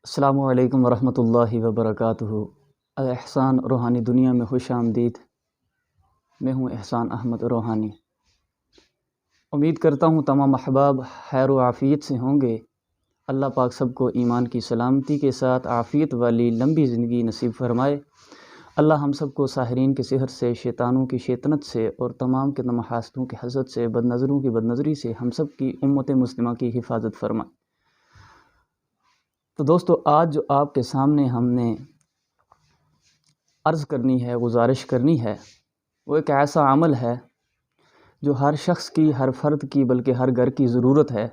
السلام علیکم ورحمۃ اللہ وبرکاتہ۔ احسان روحانی دنیا میں خوش آمدید۔ میں ہوں احسان احمد روحانی۔ امید کرتا ہوں تمام احباب خیر و عافیت سے ہوں گے۔ اللہ پاک سب کو ایمان کی سلامتی کے ساتھ عافیت والی لمبی زندگی نصیب فرمائے۔ اللہ ہم سب کو ساحرین کے سحر سے، شیطانوں کی شیطنت سے اور تمام کے تمام حاسدوں کی حسد سے، بد نظروں کی بد نظری سے ہم سب کی امت مسلمہ کی حفاظت فرمائے۔ تو دوستو، آج جو آپ کے سامنے ہم نے عرض کرنی ہے، گزارش کرنی ہے، وہ ایک ایسا عمل ہے جو ہر شخص کی، ہر فرد کی، بلکہ ہر گھر کی ضرورت ہے۔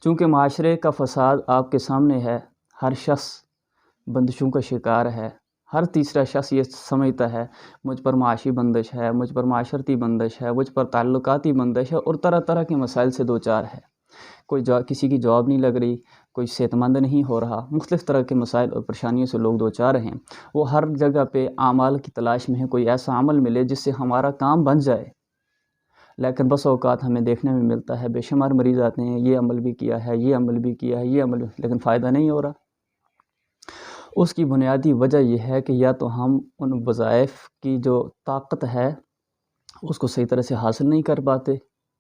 چونکہ معاشرے کا فساد آپ کے سامنے ہے، ہر شخص بندشوں کا شکار ہے، ہر تیسرا شخص یہ سمجھتا ہے مجھ پر معاشی بندش ہے، مجھ پر معاشرتی بندش ہے، مجھ پر تعلقاتی بندش ہے، اور طرح طرح کے مسائل سے دوچار ہے۔ کسی کی جاب نہیں لگ رہی، کوئی صحت مند نہیں ہو رہا، مختلف طرح کے مسائل اور پریشانیوں سے لوگ دوچار ہیں۔ وہ ہر جگہ پہ اعمال کی تلاش میں ہے، کوئی ایسا عمل ملے جس سے ہمارا کام بن جائے، لیکن بس اوقات ہمیں دیکھنے میں ملتا ہے بے شمار مریض آتے ہیں، یہ عمل بھی کیا ہے، یہ عمل بھی کیا ہے، یہ عمل بھی، لیکن فائدہ نہیں ہو رہا۔ اس کی بنیادی وجہ یہ ہے کہ یا تو ہم ان وظائف کی جو طاقت ہے اس کو صحیح طرح سے حاصل نہیں کر پاتے،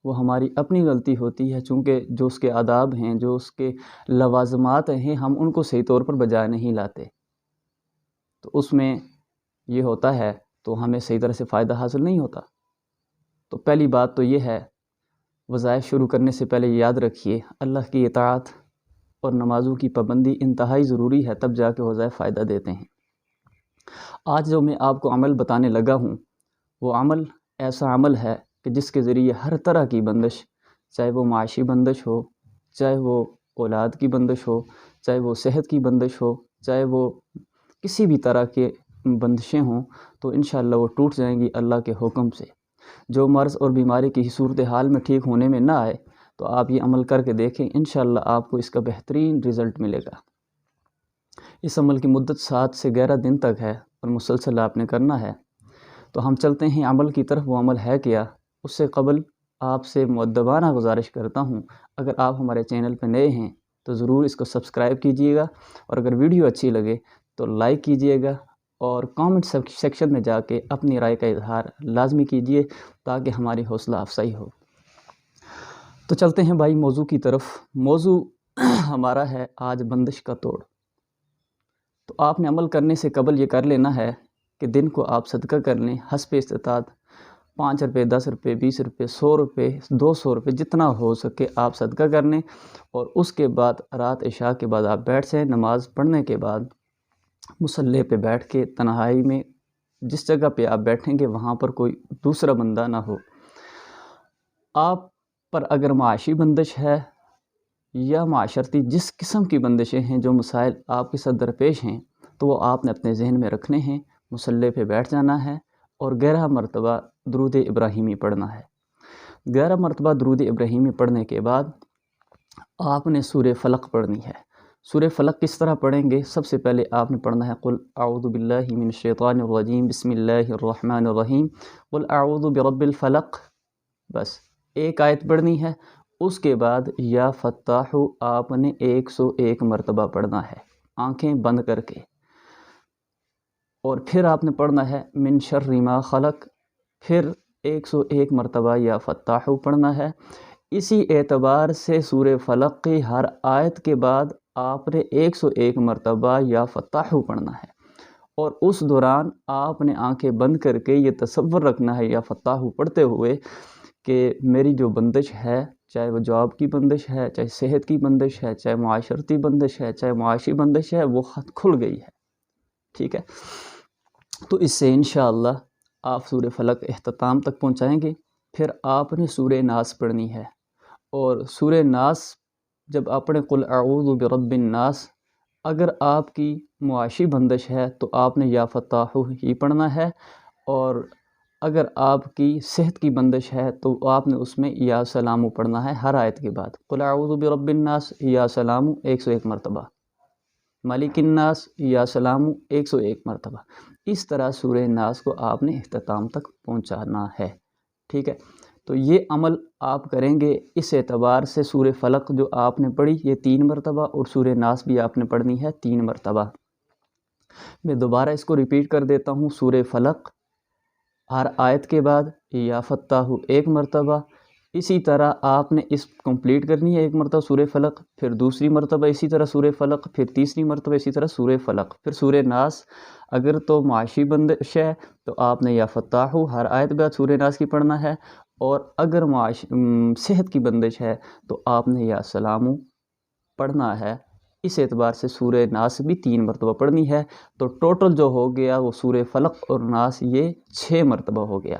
وہ ہماری اپنی غلطی ہوتی ہے، چونکہ جو اس کے آداب ہیں، جو اس کے لوازمات ہیں، ہم ان کو صحیح طور پر بجا نہیں لاتے، تو اس میں یہ ہوتا ہے تو ہمیں صحیح طرح سے فائدہ حاصل نہیں ہوتا۔ تو پہلی بات تو یہ ہے، وظائف شروع کرنے سے پہلے یاد رکھیے اللہ کی اطاعت اور نمازوں کی پابندی انتہائی ضروری ہے، تب جا کے وظائف فائدہ دیتے ہیں۔ آج جو میں آپ کو عمل بتانے لگا ہوں، وہ عمل ایسا عمل ہے کہ جس کے ذریعے ہر طرح کی بندش، چاہے وہ معاشی بندش ہو، چاہے وہ اولاد کی بندش ہو، چاہے وہ صحت کی بندش ہو، چاہے وہ کسی بھی طرح کے بندشیں ہوں، تو انشاءاللہ وہ ٹوٹ جائیں گی اللہ کے حکم سے۔ جو مرض اور بیماری کی صورتحال میں ٹھیک ہونے میں نہ آئے تو آپ یہ عمل کر کے دیکھیں، انشاءاللہ آپ کو اس کا بہترین رزلٹ ملے گا۔ اس عمل کی مدت 7 سے 11 دن تک ہے اور مسلسل آپ نے کرنا ہے۔ تو ہم چلتے ہیں عمل کی طرف۔ وہ عمل ہے کیا؟ اس سے قبل آپ سے مؤدبانہ گزارش کرتا ہوں، اگر آپ ہمارے چینل پہ نئے ہیں تو ضرور اس کو سبسکرائب کیجئے گا، اور اگر ویڈیو اچھی لگے تو لائک کیجئے گا، اور کامنٹ سیکشن میں جا کے اپنی رائے کا اظہار لازمی کیجئے تاکہ ہماری حوصلہ افزائی ہو۔ تو چلتے ہیں بھائی موضوع کی طرف۔ موضوع ہمارا ہے آج بندش کا توڑ۔ تو آپ نے عمل کرنے سے قبل یہ کر لینا ہے کہ دن کو آپ صدقہ کر لیں، حسب استطاعت 5 روپے، 10 روپے، 20 روپے، 100 روپے، 200 روپے، جتنا ہو سکے آپ صدقہ کر لیں، اور اس کے بعد رات عشاء کے بعد آپ بیٹھ جائیں۔ نماز پڑھنے کے بعد مصلی پہ بیٹھ کے تنہائی میں، جس جگہ پہ آپ بیٹھیں گے وہاں پر کوئی دوسرا بندہ نہ ہو۔ آپ پر اگر معاشی بندش ہے یا معاشرتی جس قسم کی بندشیں ہیں، جو مسائل آپ کے ساتھ درپیش ہیں، تو وہ آپ نے اپنے ذہن میں رکھنے ہیں، مصلی پہ بیٹھ جانا ہے اور 11 مرتبہ درود ابراہیمی پڑھنا ہے۔ 11 مرتبہ درود ابراہیمی پڑھنے کے بعد آپ نے سورہ فلق پڑھنی ہے۔ سورہ فلق کس طرح پڑھیں گے؟ سب سے پہلے آپ نے پڑھنا ہے قل اعوذ باللہ من الشیطان الرجیم بسم اللہ الرحمن الرحیم قل اعوذ برب الفلق، بس ایک آیت پڑھنی ہے۔ اس کے بعد یا فتاح آپ نے 101 مرتبہ پڑھنا ہے، آنکھیں بند کر کے، اور پھر آپ نے پڑھنا ہے من شر ما خلق، پھر 101 مرتبہ یا فتاح پڑھنا ہے۔ اسی اعتبار سے سورہ فلق کی ہر آیت کے بعد آپ نے 101 مرتبہ یا فتاح پڑھنا ہے، اور اس دوران آپ نے آنکھیں بند کر کے یہ تصور رکھنا ہے یا فتاح پڑھتے ہوئے کہ میری جو بندش ہے، چاہے وہ جاب کی بندش ہے، چاہے صحت کی بندش ہے، چاہے معاشرتی بندش ہے، چاہے معاشی بندش ہے، وہ خط کھل گئی ہے۔ ٹھیک ہے؟ تو اس سے انشاءاللہ آپ سورہ فلق اختتام تک پہنچائیں گے۔ پھر آپ نے سورہ ناس پڑھنی ہے، اور سورہ ناس جب آپ نے قل اعوذ برب الناس، اگر آپ کی معاشی بندش ہے تو آپ نے یا فتاح ہی پڑھنا ہے، اور اگر آپ کی صحت کی بندش ہے تو آپ نے اس میں یا سلام پڑھنا ہے ہر آیت کے بعد۔ قل اعوذ برب الناس یا سلام 101 مرتبہ، مالک الناس یا سلام 101 مرتبہ۔ اس طرح سورہ ناس کو آپ نے اختتام تک پہنچانا ہے۔ ٹھیک ہے؟ تو یہ عمل آپ کریں گے اس اعتبار سے سورہ فلق جو آپ نے پڑھی یہ 3 مرتبہ اور سورہ ناس بھی آپ نے پڑھنی ہے 3 مرتبہ۔ میں دوبارہ اس کو ریپیٹ کر دیتا ہوں، سورہ فلق ہر آیت کے بعد یا فتاح 1 مرتبہ، اسی طرح آپ نے اس کمپلیٹ کرنی ہے 1 مرتبہ سورہ فلق، پھر دوسری مرتبہ اسی طرح سورہ فلق، پھر تیسری مرتبہ اسی طرح سورہ فلق، پھر سورہ ناس اگر تو معاشی بندش ہے تو آپ نے یا فتاح ہر آیت بعد سورہ ناس کی پڑھنا ہے، اور اگر صحت کی بندش ہے تو آپ نے یا سلام پڑھنا ہے۔ اس اعتبار سے سورہ ناس بھی 3 مرتبہ پڑھنی ہے، تو ٹوٹل جو ہو گیا وہ سورہ فلق اور ناس یہ 6 مرتبہ ہو گیا۔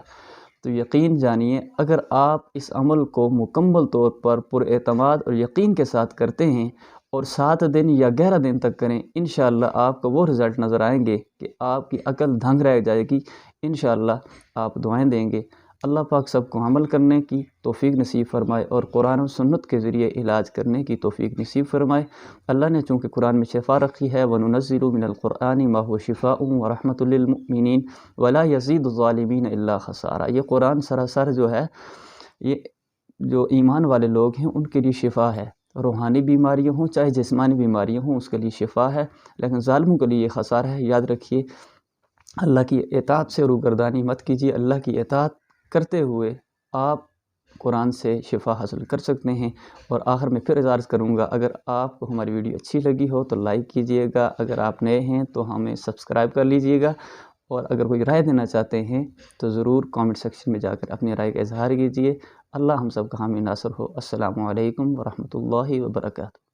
تو یقین جانیے اگر آپ اس عمل کو مکمل طور پر پر اعتماد اور یقین کے ساتھ کرتے ہیں اور 7 دن یا 11 دن تک کریں، انشاءاللہ آپ کو وہ رزلٹ نظر آئیں گے کہ آپ کی عقل دھنگ رہ جائے گی، انشاءاللہ آپ دعائیں دیں گے۔ اللہ پاک سب کو عمل کرنے کی توفیق نصیب فرمائے اور قرآن و سنت کے ذریعے علاج کرنے کی توفیق نصیب فرمائے۔ اللہ نے چونکہ قرآن میں شفا رکھی ہے، وَنُنَزِّلُ مِنَ الْقُرْآنِ مَا هُوَ شِفَاءٌ وَرَحْمَةٌ لِّلْمُؤْمِنِينَ وَلَا يَزِيدُ الظَّالِمِينَ إِلَّا خَسَارًا۔ یہ قرآن سراسر جو ہے یہ جو ایمان والے لوگ ہیں ان کے لیے شفا ہے، روحانی بیماریاں ہوں چاہے جسمانی بیماریاں ہوں اس کے لیے شفا ہے، لیکن ظالموں کے لیے یہ خسارہ ہے۔ یاد رکھیے اللہ کی اطاعت سے روگردانی مت کیجیے، اللہ کی اطاعت کرتے ہوئے آپ قرآن سے شفا حاصل کر سکتے ہیں۔ اور آخر میں پھر عرض کروں گا اگر آپ کو ہماری ویڈیو اچھی لگی ہو تو لائک کیجیے گا، اگر آپ نئے ہیں تو ہمیں سبسکرائب کر لیجیے گا، اور اگر کوئی رائے دینا چاہتے ہیں تو ضرور کامنٹ سیکشن میں جا کر اپنی رائے کا اظہار کیجیے۔ اللہ ہم سب کا حامی ناصر ہو۔ السلام علیکم ورحمۃ اللہ وبرکاتہ۔